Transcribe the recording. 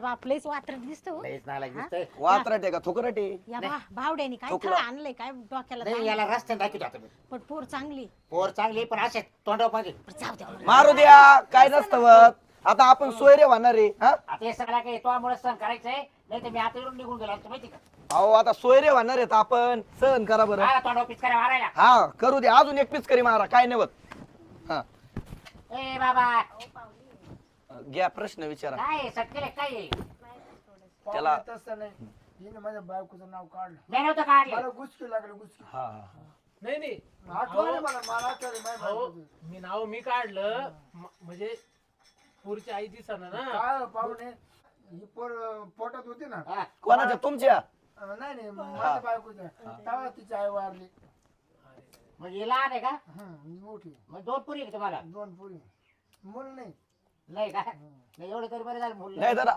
बापलेच वात्रट दिसतो लयच नालायक दिसतंय. वात्रट आहे का थुकरट आहे? या भावड्यानी काय ठोकला. थळ आणलंय काय डोक्याला नाही ताण? याला रस्त्याने दाखवतो आता मी. पण पोर चांगली पोर चांगली पण असे तोंडावर पाहिजे. जाऊ द्या मारू द्या काय नसतं होत. आता आपण सोयरे होणार आहे हा. आता हे सगळं काही तो सहन करायचंय नाही तर मी आता इकडून निघून गेलो असतो माहिती का. अहो आता सोयरे होणार आहेत आपण सहन करा बरं. हा तोंडावर पिचकाऱ्या मारायला. हा करू दे अजून एक पीस करी मारा काय नाही होत. हा ए बाबा घ्या प्रश्न विचारा. काय सटकेले काय आहे? त्याला- तसं नाही हिने माझ्या बायकोचं नाव काढलं मी नव्हतं काढलं. मला गुचकी लागलं गुचकी हा नाही नाही आठवलं मला आठवलं माझ्या अहो, बायकोचं. मी नाव मी काढलं म्हणजे पुरची आई दिसना ना. काय पाहुणे ही पोर पोटात होती ना हा. कोणाच्या तुमच्या? नाही नाही माझ्या बायकोच्या तेव्हा तिची आई वारली. म्हणजे हे लहान आहे का मोठी मग दोन पुरी आहे का तुम्हाला 2 पुरी मूल नाही नाही का नाही एवढं तरी बरं झालं मुलं नाही तर